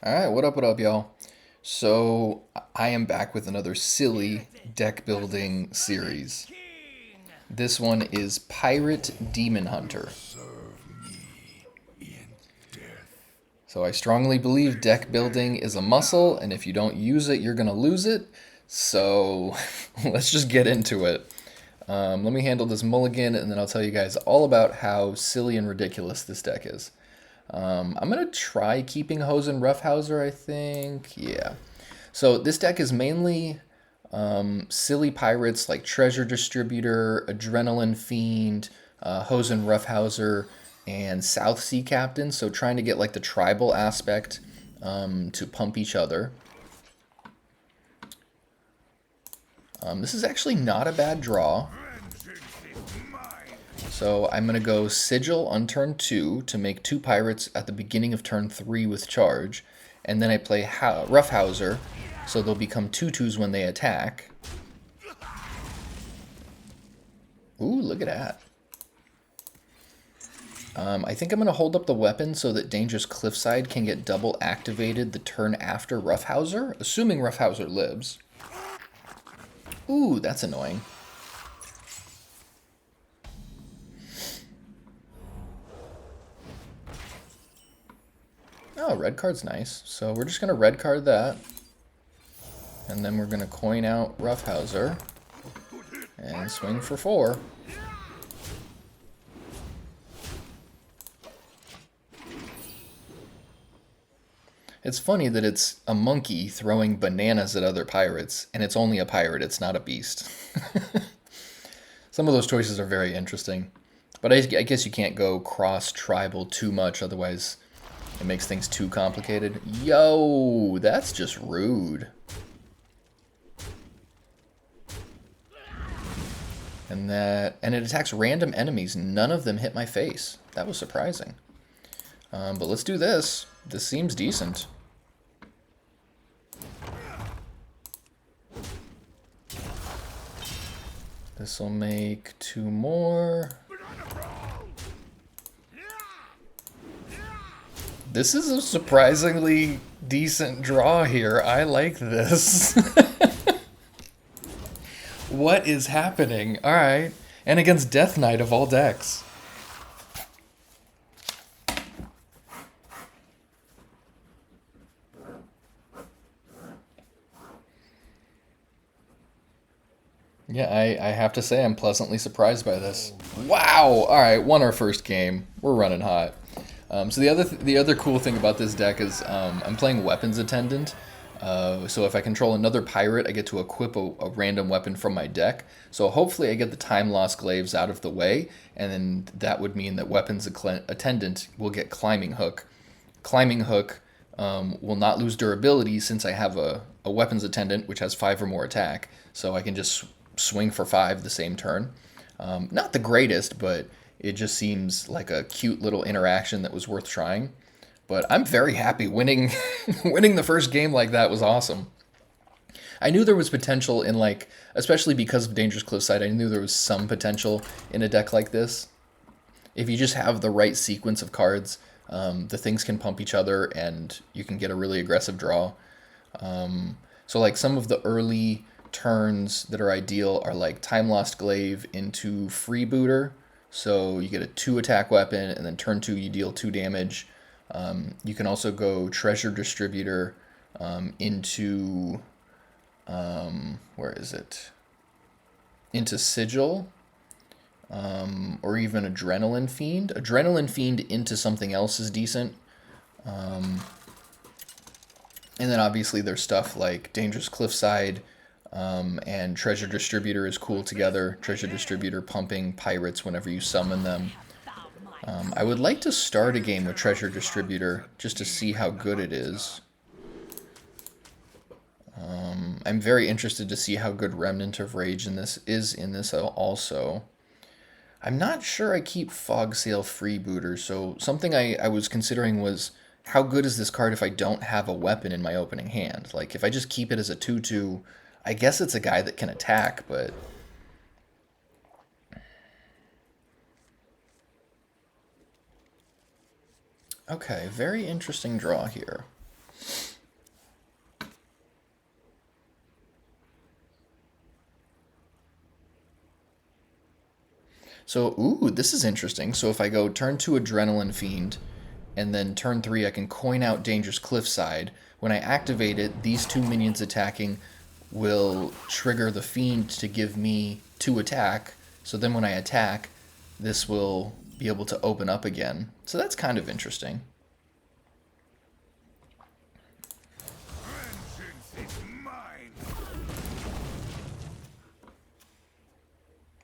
Alright, what up, y'all? So, I am back with another silly deck building series. This one is Pirate Demon Hunter. So, I strongly believe deck building is a muscle, and if you don't use it, you're gonna lose it. So, let's just get into it. Let me handle this mulligan, and then I'll tell you guys all about how silly and ridiculous this deck is. I'm going to try keeping Hosen Roughhouser, I think. Yeah. So this deck is mainly silly pirates like Treasure Distributor, Adrenaline Fiend, Hosen Roughhouser, and South Sea Captain. So trying to get like the tribal aspect to pump each other. This is actually not a bad draw. So I'm going to go Sigil on turn 2 to make 2 pirates at the beginning of turn 3 with charge. And then I play Roughhouser, so they'll become 2/2s when they attack. Ooh, look at that. I think I'm going to hold up the weapon so that Dangerous Cliffside can get double activated the turn after Roughhouser, assuming Roughhouser lives. Ooh, that's annoying. Oh, red card's nice. So we're just going to red card that. And then we're going to coin out Roughhouser. And swing for 4. It's funny that it's a monkey throwing bananas at other pirates, and it's only a pirate, it's not a beast. Some of those choices are very interesting. But I guess you can't go cross-tribal too much, otherwise it makes things too complicated. Yo, that's just rude. And it attacks random enemies. None of them hit my face. That was surprising. But let's do this. This seems decent. This will make 2 more. This is a surprisingly decent draw here. I like this. What is happening? Alright. And against Death Knight of all decks. Yeah, I have to say I'm pleasantly surprised by this. Wow! Alright, won our first game. We're running hot. So the other cool thing about this deck is I'm playing Weapons Attendant. So if I control another pirate, I get to equip a random weapon from my deck. So hopefully I get the Time Lost Glaives out of the way, and then that would mean that Weapons Attendant will get Climbing Hook. Climbing Hook will not lose durability since I have a Weapons Attendant, which has 5 or more attack. So I can just swing for 5 the same turn. Not the greatest, but it just seems like a cute little interaction that was worth trying. But I'm very happy. Winning winning the first game like that was awesome. I knew there was potential in, like, especially because of Dangerous Cliffside, I knew there was some potential in a deck like this. If you just have the right sequence of cards, the things can pump each other and you can get a really aggressive draw. So like some of the early turns that are ideal are like Time Lost Glaive into Freebooter. So you get a 2 attack weapon, and then turn 2 you deal 2 damage. You can also go Treasure Distributor into, where is it? Into Sigil, or even Adrenaline Fiend. Adrenaline Fiend into something else is decent. And then obviously there's stuff like Dangerous Cliffside, and Treasure Distributor is cool together. Treasure Distributor pumping pirates whenever you summon them. I would like to start a game with Treasure Distributor just to see how good it is. I'm very interested to see how good Remnant of Rage is in this also. I'm not sure I keep Fog Sail Freebooter, so something I was considering was how good is this card if I don't have a weapon in my opening hand? Like, if I just keep it as a 2/2, I guess it's a guy that can attack, but okay, very interesting draw here. So, ooh, this is interesting. So if I go turn 2 Adrenaline Fiend, and then turn 3 I can coin out Dangerous Cliffside. When I activate it, these 2 minions attacking will trigger the Fiend to give me 2 attack. So then when I attack, this will be able to open up again. So that's kind of interesting.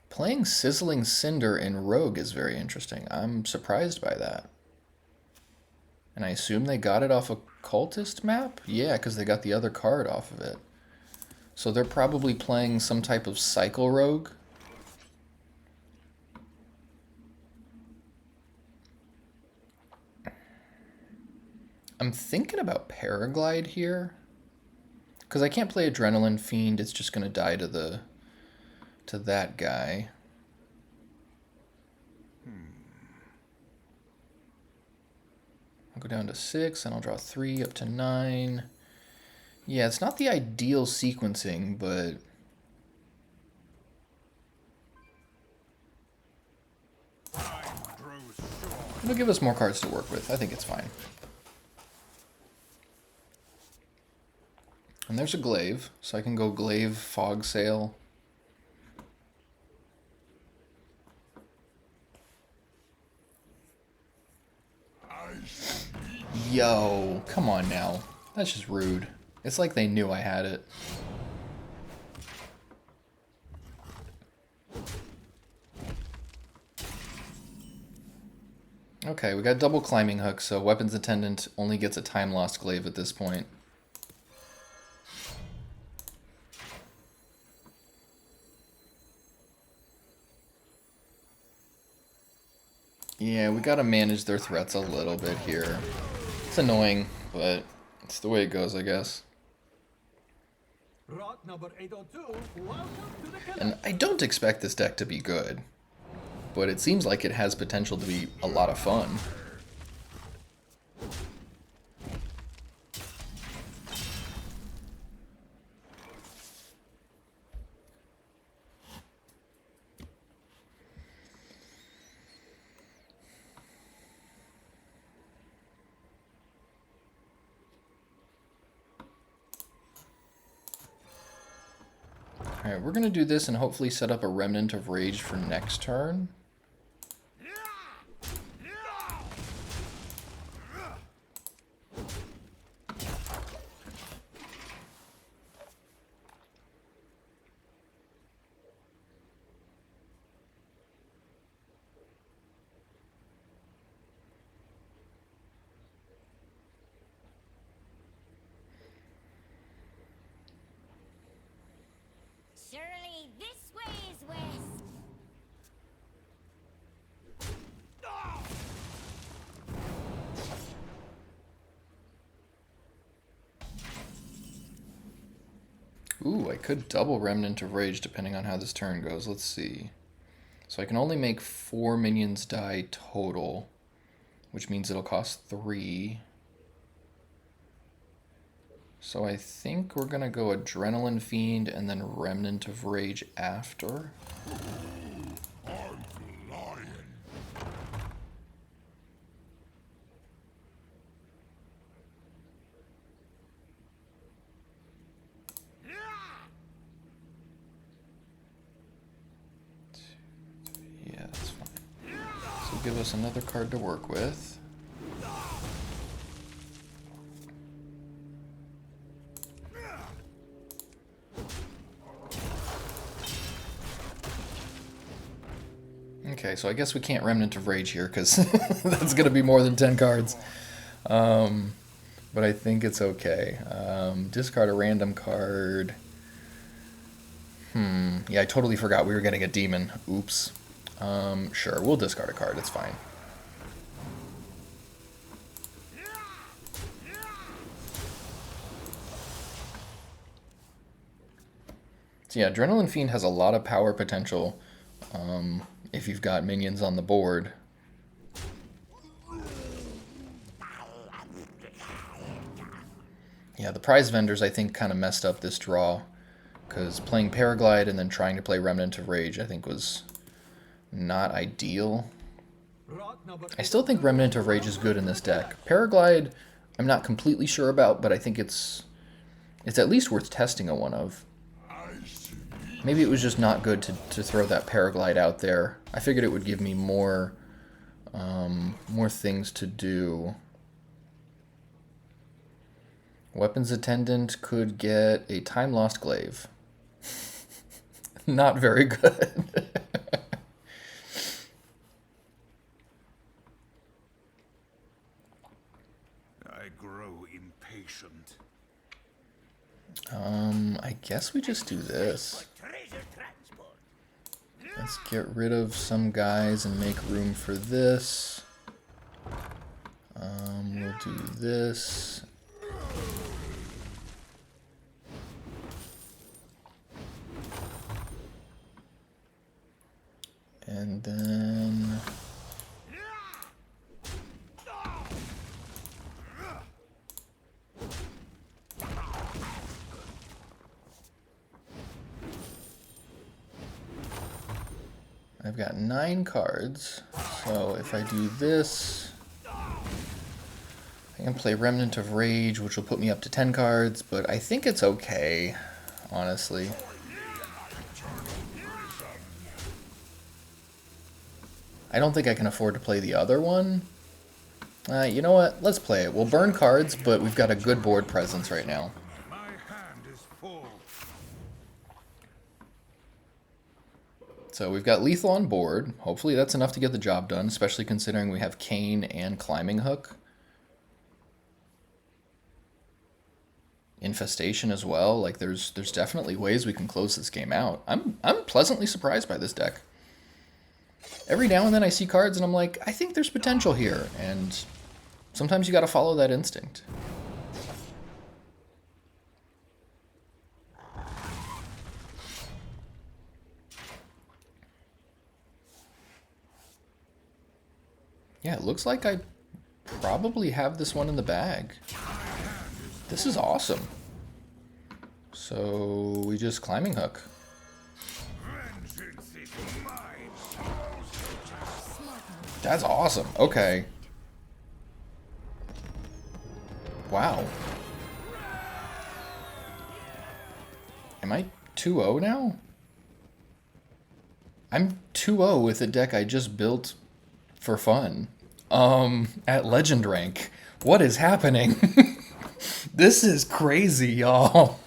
Playing Sizzling Cinder in Rogue is very interesting. I'm surprised by that. And I assume they got it off a Cultist map? Yeah, because they got the other card off of it. So they're probably playing some type of Cycle Rogue. I'm thinking about Paraglide here. Because I can't play Adrenaline Fiend, it's just going to die to that guy. I'll go down to 6, and I'll draw 3 up to 9. Yeah, it's not the ideal sequencing, but it'll give us more cards to work with. I think it's fine. And there's a Glaive, so I can go Glaive, Fog Sail. Yo, come on now. That's just rude. It's like they knew I had it. Okay, we got double Climbing Hook, so Weapons Attendant only gets a Time Lost Glaive at this point. Yeah, we gotta manage their threats a little bit here. It's annoying, but it's the way it goes, I guess. And I don't expect this deck to be good, but it seems like it has potential to be a lot of fun. Alright, we're going to do this and hopefully set up a Remnant of Rage for next turn. Surely this way is west. Ooh, I could double Remnant of Rage depending on how this turn goes. Let's see. So I can only make 4 minions die total, which means it'll cost 3. So I think we're going to go Adrenaline Fiend and then Remnant of Rage after. Yeah, that's fine. So give us another card to work with. Okay, so I guess we can't Remnant of Rage here, because that's going to be more than 10 cards. But I think it's okay. Discard a random card. Yeah, I totally forgot we were getting a demon. Oops. Sure, we'll discard a card, it's fine. So yeah, Adrenaline Fiend has a lot of power potential. If you've got minions on the board. Yeah, the prize vendors I think kind of messed up this draw, because playing Paraglide and then trying to play Remnant of Rage I think was not ideal. I still think Remnant of Rage is good in this deck. Paraglide I'm not completely sure about, but I think it's at least worth testing a one of. Maybe it was just not good to throw that Paraglide out there. I figured it would give me more things to do. Weapons Attendant could get a Time Lost Glaive. Not very good. I grow impatient. I guess we just do this. Let's get rid of some guys and make room for this. We'll do this. And then... I've got 9 cards, so if I do this, I can play Remnant of Rage, which will put me up to 10 cards, but I think it's okay, honestly. I don't think I can afford to play the other one. You know what? Let's play it. We'll burn cards, but we've got a good board presence right now. My hand is full. So we've got lethal on board. Hopefully that's enough to get the job done, especially considering we have Cane and Climbing Hook. Infestation as well. Like there's definitely ways we can close this game out. I'm pleasantly surprised by this deck. Every now and then I see cards and I'm like, I think there's potential here, and sometimes you got to follow that instinct. Yeah, it looks like I probably have this one in the bag. This is awesome. So we just Climbing Hook. That's awesome. Okay. Wow. Am I 2-0 now? I'm 2-0 with a deck I just built for fun. At Legend rank. What is happening? This is crazy, y'all.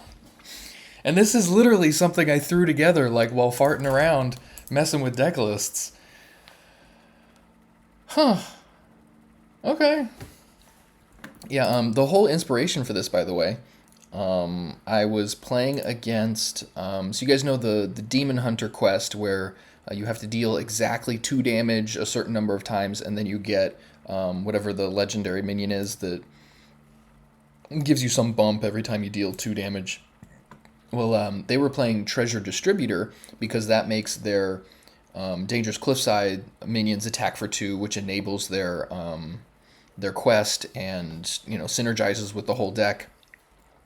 And this is literally something I threw together like while farting around messing with deck lists. Huh. Okay. Yeah, the whole inspiration for this, by the way, I was playing against, so you guys know the Demon Hunter quest where you have to deal exactly 2 damage a certain number of times, and then you get whatever the legendary minion is that gives you some bump every time you deal 2 damage. Well, they were playing Treasure Distributor because that makes their Dangerous Cliffside minions attack for 2, which enables their quest and, you know, synergizes with the whole deck.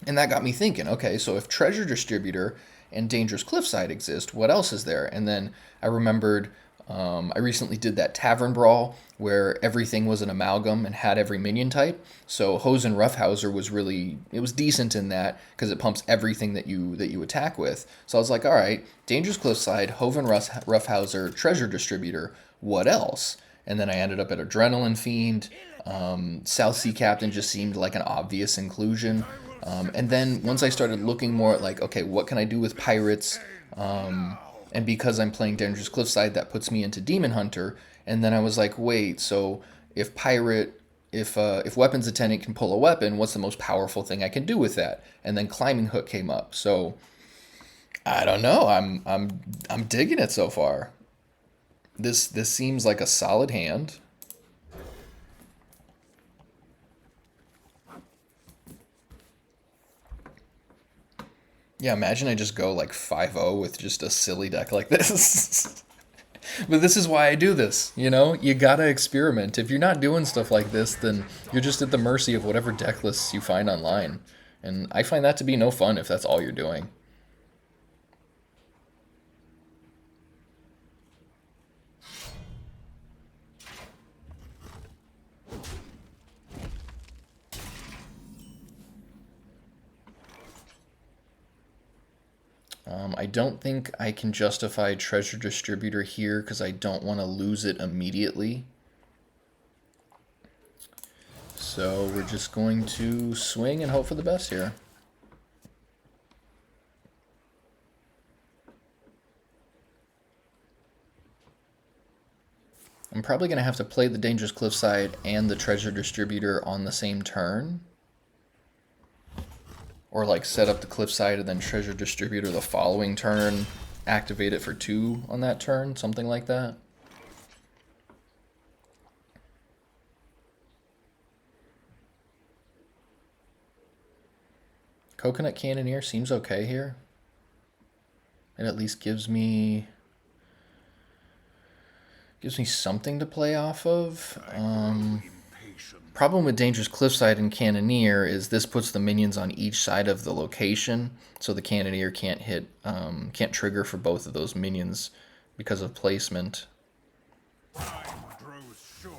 And that got me thinking, okay, so if Treasure Distributor and Dangerous Cliffside exist, what else is there? And then I remembered I recently did that Tavern Brawl where everything was an amalgam and had every minion type. So Hosen Roughhouser was decent in that because it pumps everything that you attack with. So I was like, all right, Dangerous Cliffside, Hoven Roughhouser, Treasure Distributor, what else? And then I ended up at Adrenaline Fiend. South Sea Captain just seemed like an obvious inclusion. And then once I started looking more at like, okay, what can I do with pirates? And because I'm playing Dangerous Cliffside, that puts me into Demon Hunter. And then I was like, wait, so if Weapons Attendant can pull a weapon, what's the most powerful thing I can do with that? And then Climbing Hook came up. So I don't know. I'm digging it so far. This seems like a solid hand. Yeah, imagine I just go like 5-0 with just a silly deck like this. But this is why I do this, you know? You gotta experiment. If you're not doing stuff like this, then you're just at the mercy of whatever deck lists you find online. And I find that to be no fun if that's all you're doing. I don't think I can justify Treasure Distributor here because I don't want to lose it immediately. So we're just going to swing and hope for the best here. I'm probably going to have to play the Dangerous Cliffside and the Treasure Distributor on the same turn. Or like set up the Cliffside and then Treasure Distributor the following turn, activate it for 2 on that turn, something like that. Coconut Cannoneer seems okay here. It at least gives me something to play off of. Problem with Dangerous Cliffside and Cannoneer is this puts the minions on each side of the location, so the Cannoneer can't can't trigger for both of those minions because of placement. Time grows short.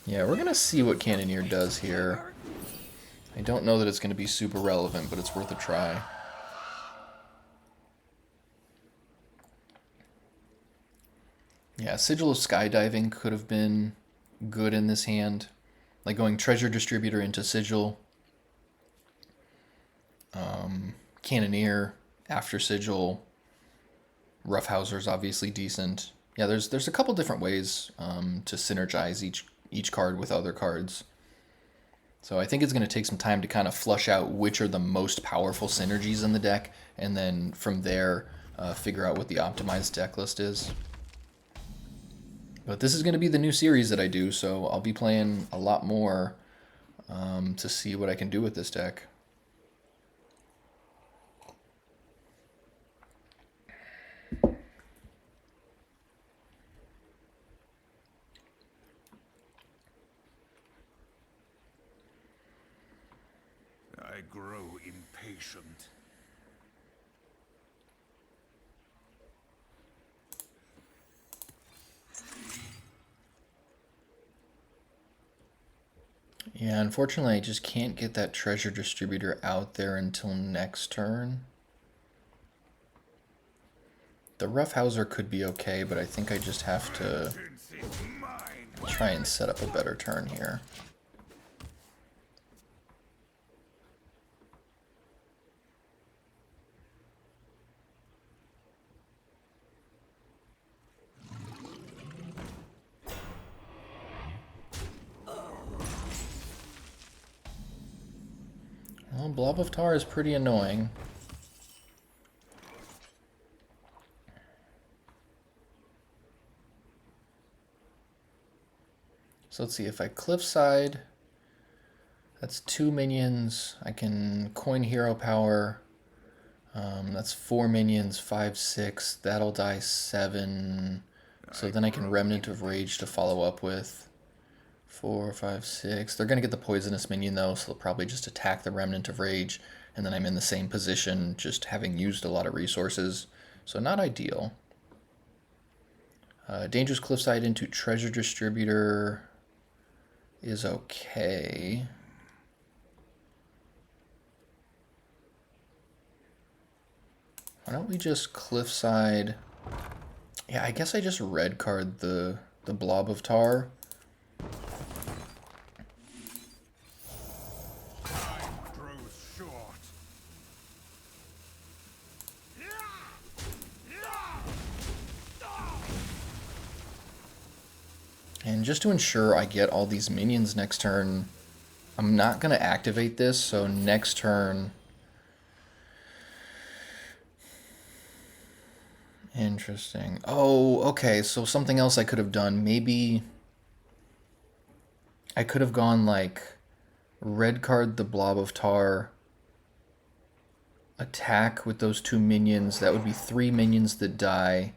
Yeah, we're gonna see what Cannoneer does here. I don't know that it's gonna be super relevant, but it's worth a try. Yeah, Sigil of Skydiving could have been good in this hand. Like going Treasure Distributor into Sigil. Cannoneer after Sigil. Roughhouser's obviously decent. Yeah, there's a couple different ways to synergize each card with other cards. So I think it's going to take some time to kind of flush out which are the most powerful synergies in the deck, and then from there figure out what the optimized deck list is. But this is going to be the new series that I do, so I'll be playing a lot more to see what I can do with this deck. I grow impatient. Yeah, unfortunately I just can't get that Treasure Distributor out there until next turn. The Roughhouser could be okay, but I think I just have to try and set up a better turn here. Well, Blob of Tar is pretty annoying. So let's see, if I Cliffside, that's 2 minions. I can coin Hero Power. That's 4 minions, 5, 6. That'll die 7. So then I can Remnant of Rage to follow up with 4, 5, 6. They're going to get the Poisonous minion though, so they'll probably just attack the Remnant of Rage. And then I'm in the same position, just having used a lot of resources. So not ideal. Dangerous Cliffside into Treasure Distributor is okay. Why don't we just Cliffside? Yeah, I guess I just red card the Blob of Tar. Time grows short. And just to ensure I get all these minions next turn, I'm not going to activate this, so next turn... Interesting. Oh, okay, so something else I could have done. Maybe I could have gone like red card the Blob of Tar, attack with those 2 minions. That would be 3 minions that die.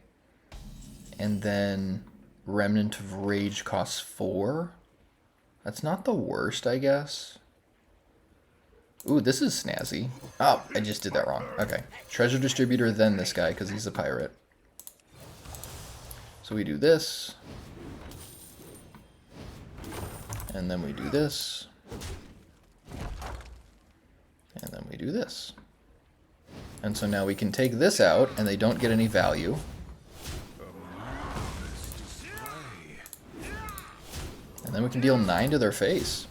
And then Remnant of Rage costs 4. That's not the worst, I guess. Ooh, this is snazzy. Oh, I just did that wrong. Okay. Treasure Distributor, then this guy, because he's a pirate. So we do this. And then we do this. And then we do this. And so now we can take this out, and they don't get any value. And then we can deal 9 to their face.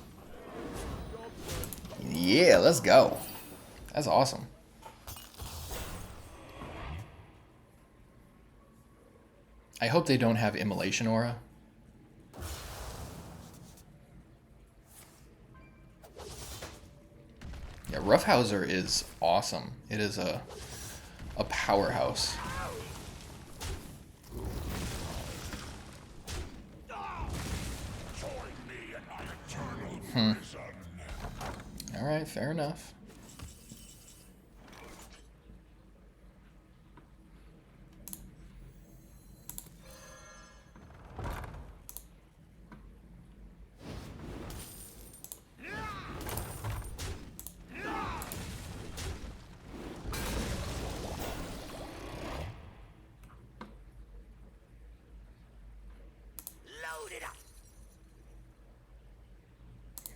Yeah, let's go. That's awesome. I hope they don't have Immolation Aura. Yeah, Roughhouser is awesome. It is a powerhouse. Alright, fair enough.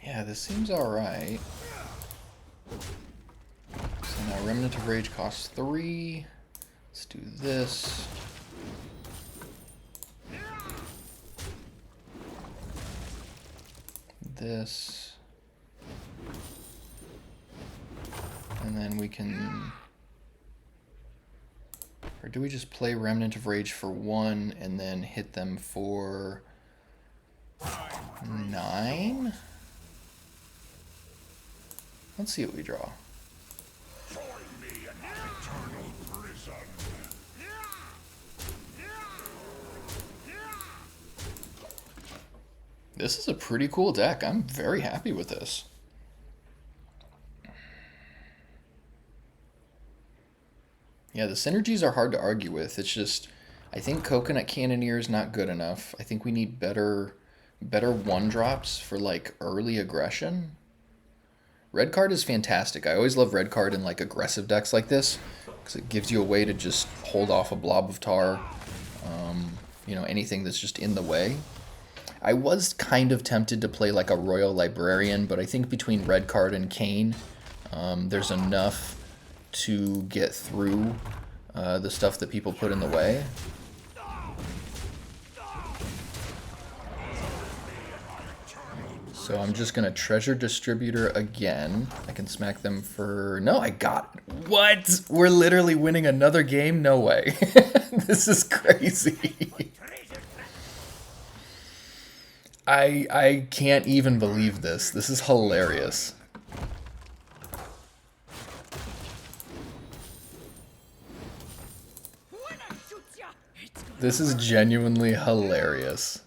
Yeah, this seems alright. So now Remnant of Rage costs 3. Let's do this. This. And then we can... Or do we just play Remnant of Rage for 1 and then hit them for 9? Let's see what we draw. This is a pretty cool deck. I'm very happy with this. Yeah, the synergies are hard to argue with. It's just, I think Coconut Cannoneer is not good enough. I think we need better 1-drops for like early aggression. Red card is fantastic. I always love red card in like aggressive decks like this because it gives you a way to just hold off a blob of tar. You know, anything that's just in the way. I was kind of tempted to play like a Royal Librarian, but I think between red card and Kane, there's enough to get through the stuff that people put in the way. So I'm just gonna Treasure Distributor again. I can smack them for... No, I got it. What? We're literally winning another game? No way. This is crazy. I can't even believe this. This is hilarious. This is genuinely hilarious.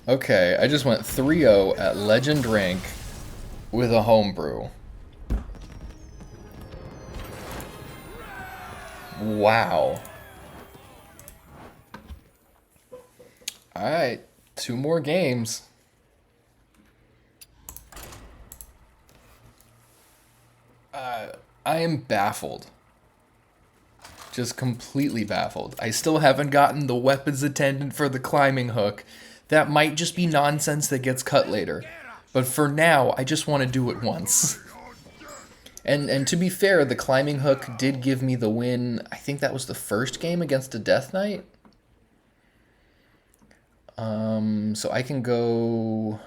Okay, I just went 3-0 at Legend rank with a homebrew. Wow. Alright, 2 more games. I am baffled. Just completely baffled. I still haven't gotten the weapons attendant for the climbing hook. That might just be nonsense that gets cut later. But for now, I just want to do it once. And to be fair, the climbing hook did give me the win. I think that was the first game against a Death Knight. So I can go...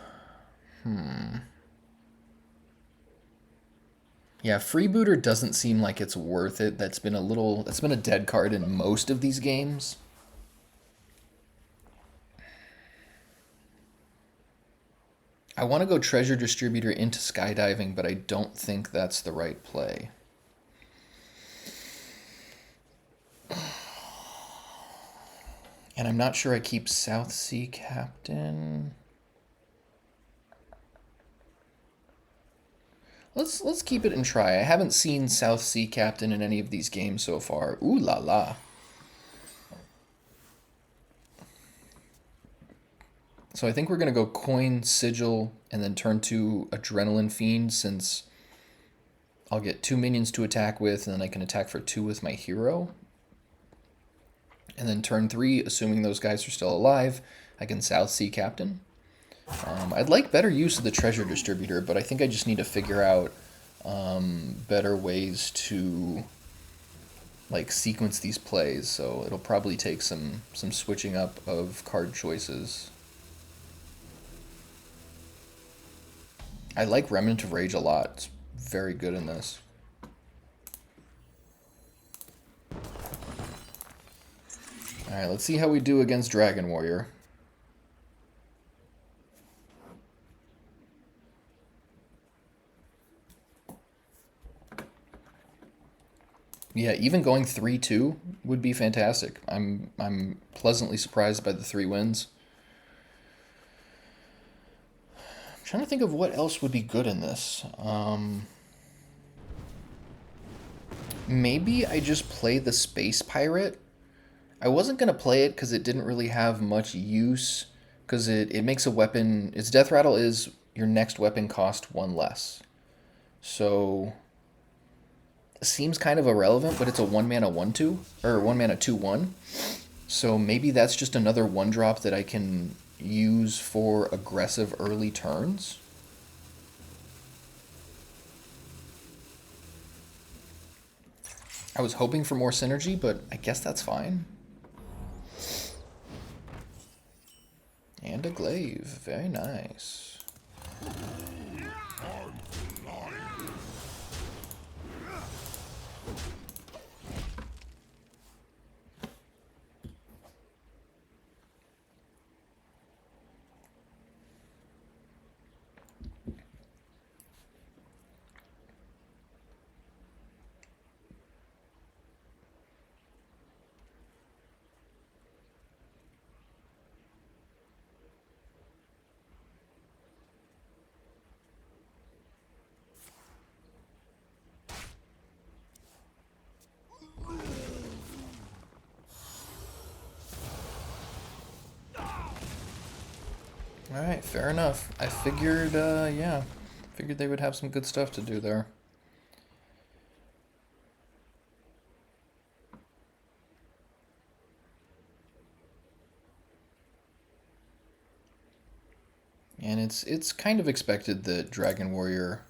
Yeah, Freebooter doesn't seem like it's worth it. That's been a dead card in most of these games. I want to go Treasure Distributor into Skydiving, but I don't think that's the right play. And I'm not sure I keep South Sea Captain. Let's keep it and try. I haven't seen South Sea Captain in any of these games so far. Ooh la la. So I think we're going to go coin, sigil, and then turn to Adrenaline Fiend, since I'll get 2 minions to attack with, and then I can attack for 2 with my hero. And then turn 3, assuming those guys are still alive, I can South Sea Captain. I'd like better use of the treasure distributor, but I think I just need to figure out better ways to like sequence these plays. So it'll probably take some switching up of card choices. I like Remnant of Rage a lot. It's very good in this. Alright, let's see how we do against Dragon Warrior. Yeah, even going 3-2 would be fantastic. I'm pleasantly surprised by the 3 wins. I'm trying to think of what else would be good in this. Maybe I just play the Space Pirate. I wasn't going to play it because it didn't really have much use, because it makes a weapon... Its death rattle is your next weapon cost 1 less. So... seems kind of irrelevant, but it's a 1 mana 1/2, or 1 mana 2/1. So maybe that's just another 1-drop that I can use for aggressive early turns. I was hoping for more synergy, but I guess that's fine. And a glaive, very nice. Alright, fair enough. I figured, yeah. Figured they would have some good stuff to do there. And it's kind of expected that Dragon Warrior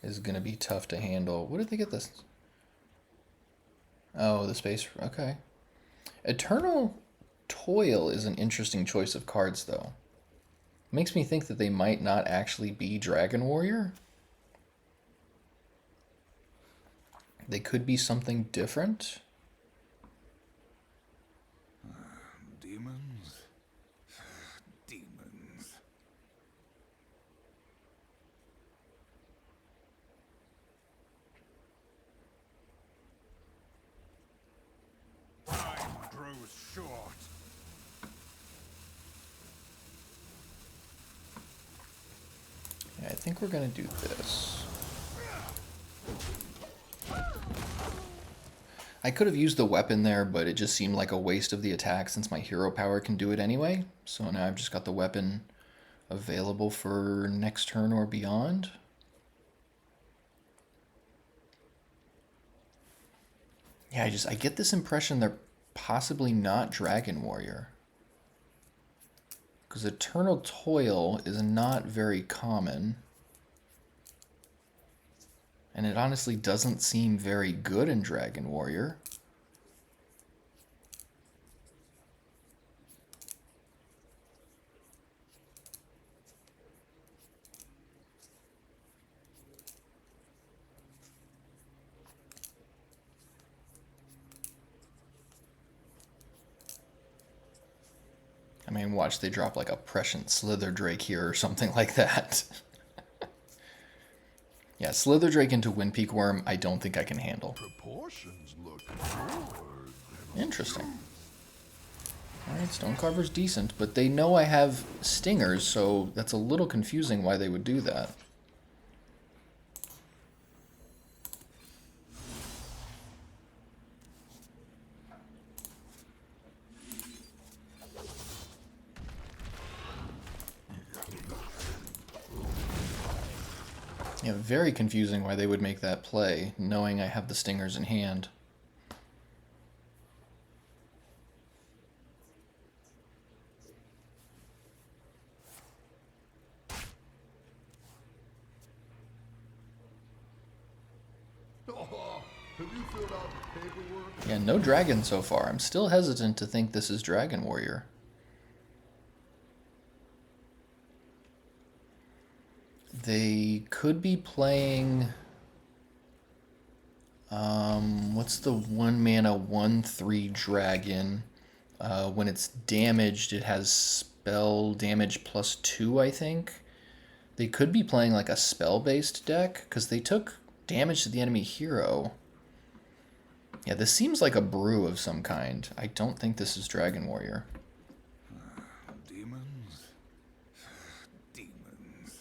is going to be tough to handle. What did they get this? Oh, the space. Okay. Eternal Toil is an interesting choice of cards, though. Makes me think that they might not actually be Dragon Warrior. They could be something different. Demons? Demons. Time grows short. Yeah, I think we're going to do this. I could have used the weapon there, but it just seemed like a waste of the attack since my hero power can do it anyway. So now I've just got the weapon available for next turn or beyond. Yeah, I get this impression they're possibly not Dragon Warrior. Because Eternal Toil is not very common. And it honestly doesn't seem very good in Dragon Warrior. I mean, watch, they drop like a Prescient Slither Drake here or something like that. Yeah, Slither Drake into Windpeak Worm, I don't think I can handle. Proportions look good. Interesting. Alright, Stonecarver's decent, but they know I have Stingers, so that's a little confusing why they would do that. Yeah, very confusing why they would make that play, knowing I have the stingers in hand. Oh, have you filled out the paperwork? Yeah, no dragon so far. I'm still hesitant to think this is Dragon Warrior. They could be playing... what's the 1 mana 1/3 dragon? When it's damaged, it has spell damage +2, I think. They could be playing like a spell-based deck, because they took damage to the enemy hero. Yeah, this seems like a brew of some kind. I don't think this is Dragon Warrior. Demons? Demons.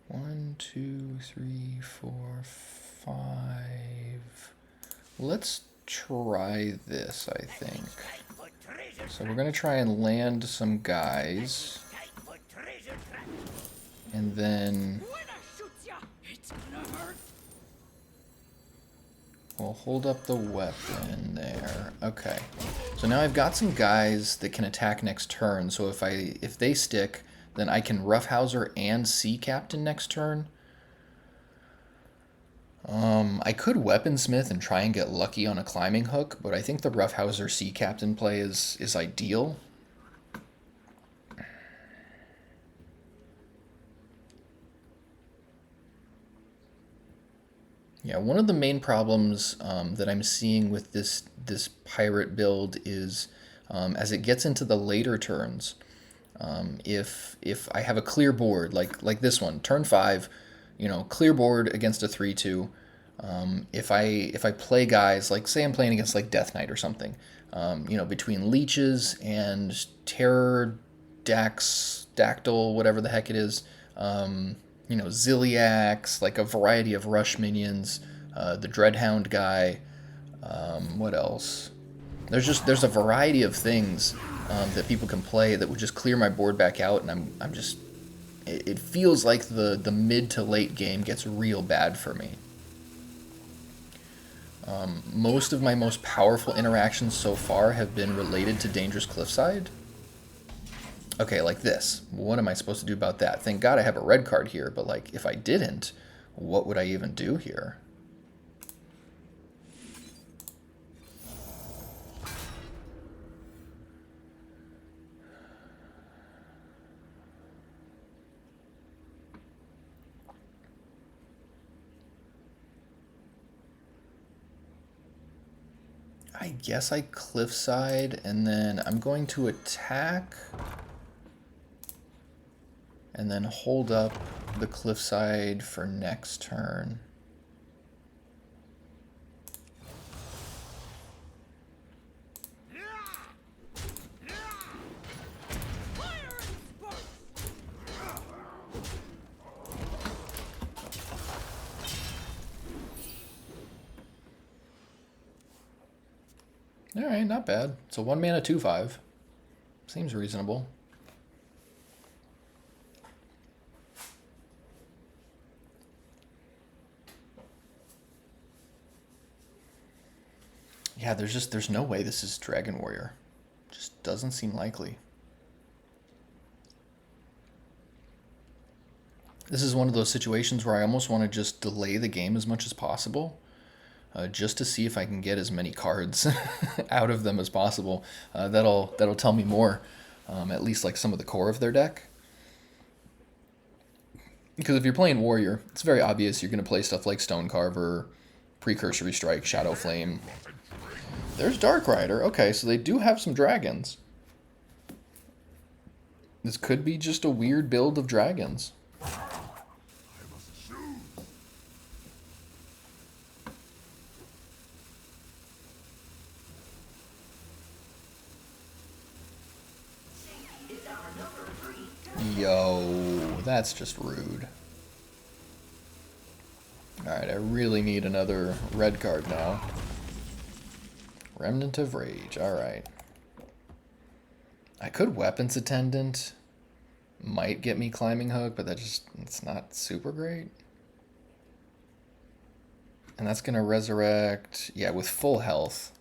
One, two, three, four, five. Let's try this, I think. So we're going to try and land some guys. And then we'll hold up the weapon there. Okay. So now I've got some guys that can attack next turn. So if they stick, then I can Roughhouser and Sea Captain next turn. I could Weaponsmith and try and get lucky on a climbing hook, but I think the Roughhouser Sea Captain play is ideal. Yeah, one of the main problems that I'm seeing with this pirate build is as it gets into the later turns, if I have a clear board like this one, turn 5, you know, clear board against a 3/2. If I play guys like, say I'm playing against like Death Knight or something, you know, between leeches and terror, dactyl, whatever the heck it is. You know, Ziliax, like a variety of rush minions, the Dreadhound guy, what else? There's a variety of things that people can play that would just clear my board back out, and I'm just, it feels like the mid to late game gets real bad for me. Most of my most powerful interactions so far have been related to Dangerous Cliffside. Okay, like this. What am I supposed to do about that? Thank God I have a red card here, but like, if I didn't, what would I even do here? I guess I cliffside, and then I'm going to attack, and then hold up the cliffside for next turn. Alright, not bad. It's a 1 mana 2/5. Seems reasonable. Yeah, there's no way this is Dragon Warrior. Just doesn't seem likely. This is one of those situations where I almost want to just delay the game as much as possible. Just to see if I can get as many cards out of them as possible. That'll tell me more, at least like some of the core of their deck. Because if you're playing Warrior, it's very obvious you're going to play stuff like Stonecarver, Precursory Strike, Shadow Flame. There's Dark Rider. Okay, so they do have some dragons. This could be just a weird build of dragons. Yo, that's just rude. Alright, I really need another red card now. Remnant of Rage, alright. I could weapons attendant. Might get me climbing hook, but it's not super great. And that's gonna resurrect, yeah, with full health.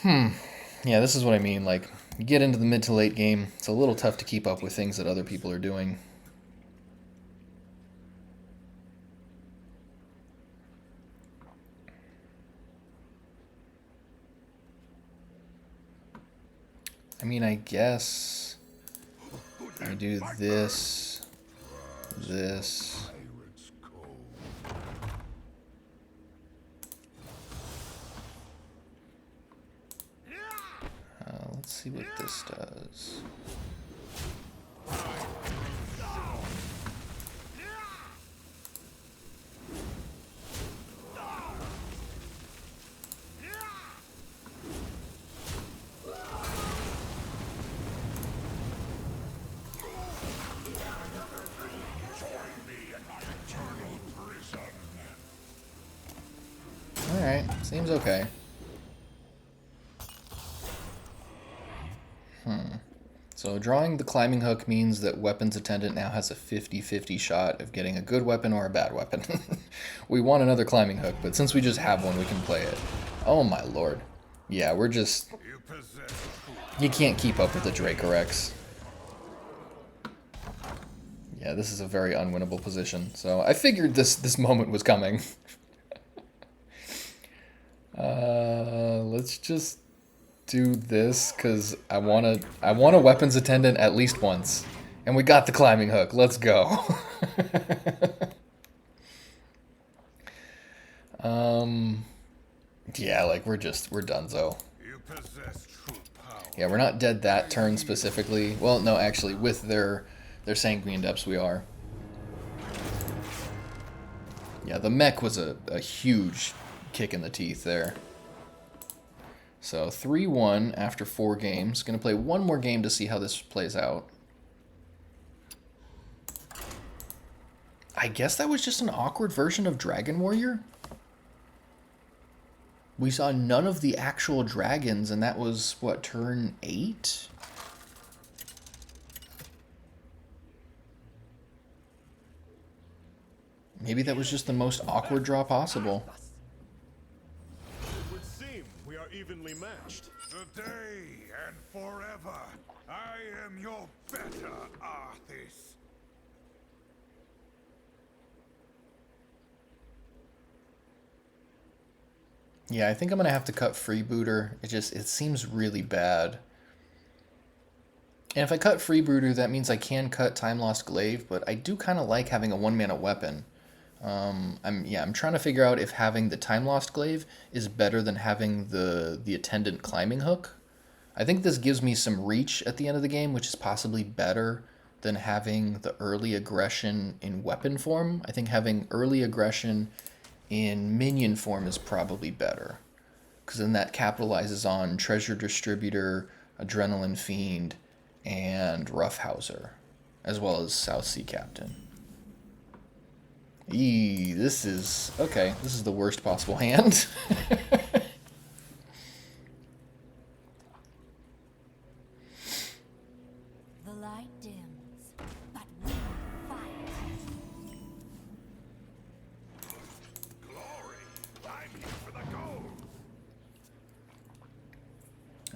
Yeah, this is what I mean. Like, you get into the mid to late game, it's a little tough to keep up with things that other people are doing. I mean, I guess I do this, this. Pirate's Cove. Let's see what this does. Alright, seems okay. So drawing the climbing hook means that weapons attendant now has a 50-50 shot of getting a good weapon or a bad weapon. We want another climbing hook, but since we just have one, we can play it. Oh my lord. Yeah, we're just... You can't keep up with the Dracorex. Yeah, this is a very unwinnable position. So I figured this moment was coming. Let's just do this because I want a weapons attendant at least once, and we got the climbing hook. Let's go. Yeah, like we're donezo. Yeah, we're not dead that turn specifically. Well, no, actually, with their sanguine depths, we are. Yeah, the mech was a huge kick in the teeth there. So 3-1 after 4 games. Gonna play one more game to see how this plays out. I guess that was just an awkward version of Dragon Warrior. We saw none of the actual dragons, and that was, what, turn 8? Maybe that was just the most awkward draw possible. It would seem we are evenly matched. Today and forever, I am your better Arthas. Yeah, I think I'm gonna have to cut Freebooter. It seems really bad. And if I cut Freebooter, that means I can cut Time Lost Glaive, but I do kind of like having a 1-mana weapon. I'm trying to figure out if having the Time Lost Glaive is better than having the attendant climbing hook. I think this gives me some reach at the end of the game, which is possibly better than having the early aggression in weapon form. I think having early aggression in minion form is probably better, because then that capitalizes on Treasure Distributor, Adrenaline Fiend, and Roughhouser, as well as South Sea Captain. This is... okay, this is the worst possible hand. The light dims, but we fight. Glory, I'm here for the gold.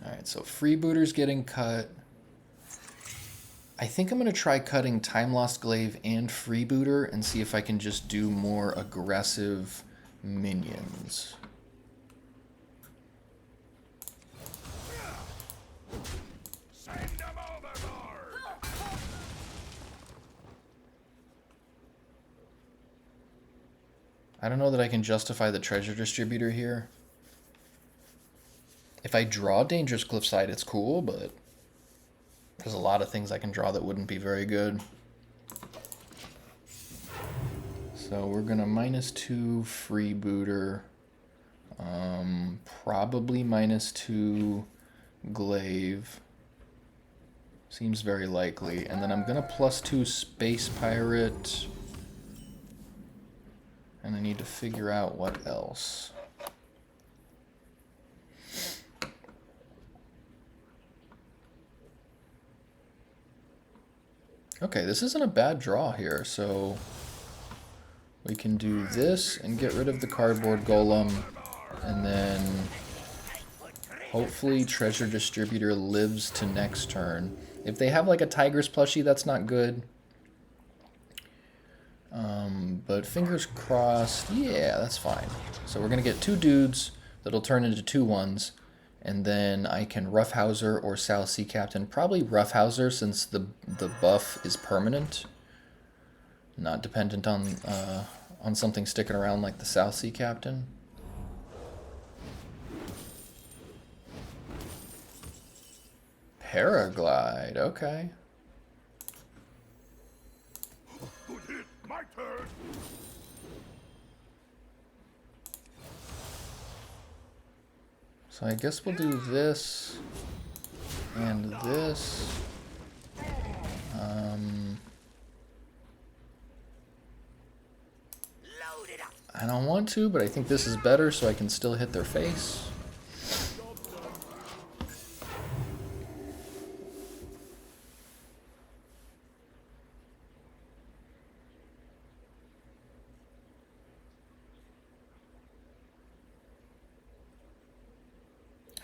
Alright, so Freebooter's getting cut. I think I'm going to try cutting Time Lost Glaive and Freebooter and see if I can just do more aggressive minions. Send them overboard. I don't know that I can justify the Treasure Distributor here. If I draw Dangerous Cliffside, it's cool, but there's a lot of things I can draw that wouldn't be very good. So we're gonna -2 Freebooter, probably -2 Glaive. Seems very likely. And then I'm gonna +2 Space Pirate. And I need to figure out what else. Okay, this isn't a bad draw here, so we can do this and get rid of the cardboard golem, and then hopefully Treasure Distributor lives to next turn. If they have like a Tiger's plushie, that's not good. But fingers crossed, yeah, that's fine. So we're gonna get 2 dudes that'll turn into 2 ones, and then I can Roughhouser or Sal Sea Captain. Probably Roughhouser since the buff is permanent, not dependent on something sticking around like the South Sea Captain. Paraglide, okay. My turn. So I guess we'll do this and this. I don't want to, but I think this is better so I can still hit their face.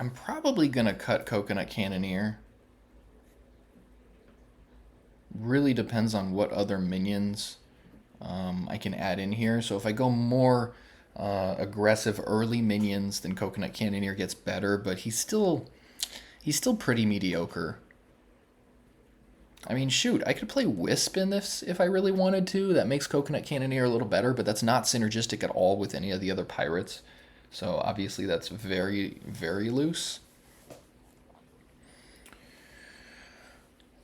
I'm probably gonna cut Coconut Cannoneer. Really depends on what other minions I can add in here. So if I go more aggressive early minions, then Coconut Cannoneer gets better, but he's still pretty mediocre. I mean, shoot, I could play Wisp in this if I really wanted to. That makes Coconut Cannoneer a little better, but that's not synergistic at all with any of the other pirates. So obviously that's very, very loose.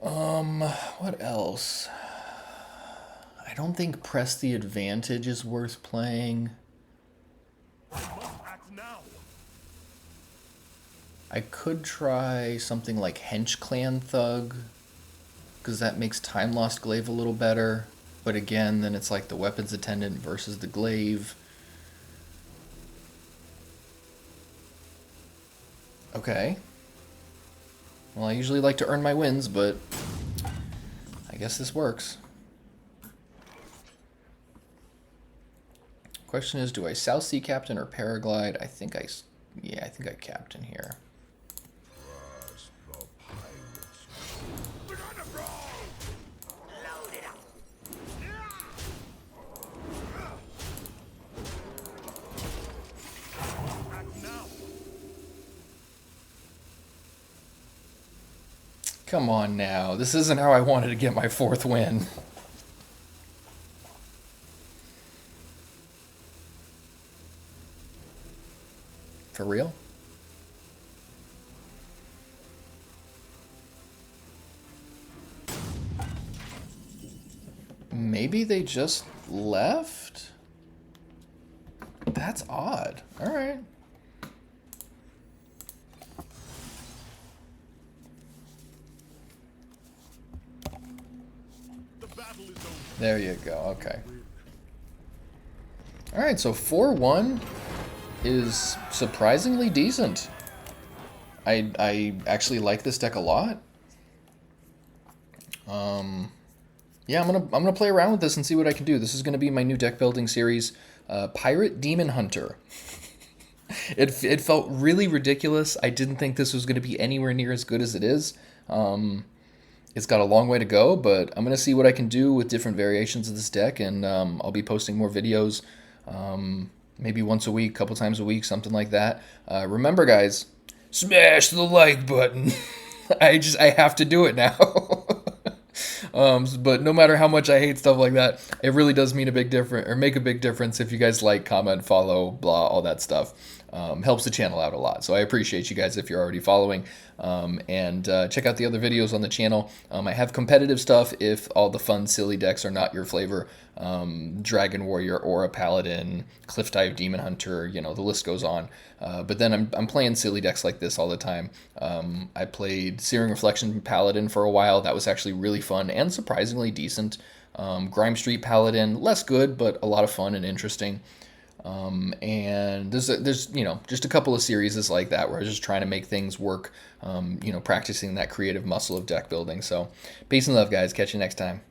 What else? I don't think Press the Advantage is worth playing. Act now. I could try something like Hench Clan Thug, because that makes Time Lost Glaive a little better. But again, then it's like the Weapons Attendant versus the Glaive. Okay. Well, I usually like to earn my wins, but I guess this works. Question is, do I South Sea Captain or Paraglide? I think I Captain here. Trust the pirates. We're gonna roll. Load it up. Act now. Come on now. This isn't how I wanted to get my 4th win. For real? Maybe they just left? That's odd. All right. The battle is over. There you go. Okay. All right, so 4-1 is surprisingly decent. I actually like this deck a lot. Yeah, I'm gonna play around with this and see what I can do. This is gonna be my new deck building series, Pirate Demon Hunter. It felt really ridiculous. I didn't think this was gonna be anywhere near as good as it is. It's got a long way to go, but I'm gonna see what I can do with different variations of this deck, and I'll be posting more videos. Maybe once a week, couple times a week, something like that. Remember, guys, smash the like button. I have to do it now. But no matter how much I hate stuff like that, it really does mean a big difference, or make a big difference if you guys like, comment, follow, blah, all that stuff. Helps the channel out a lot. So I appreciate you guys if you're already following. And check out the other videos on the channel. I have competitive stuff if all the fun, silly decks are not your flavor. Dragon Warrior, Aura Paladin, Cliff Dive Demon Hunter, you know, the list goes on. But then I'm playing silly decks like this all the time. I played Searing Reflection Paladin for a while. That was actually really fun and surprisingly decent. Grime Street Paladin, less good, but a lot of fun and interesting. And there's just a couple of series like that where I was just trying to make things work, practicing that creative muscle of deck building. So peace and love, guys. Catch you next time.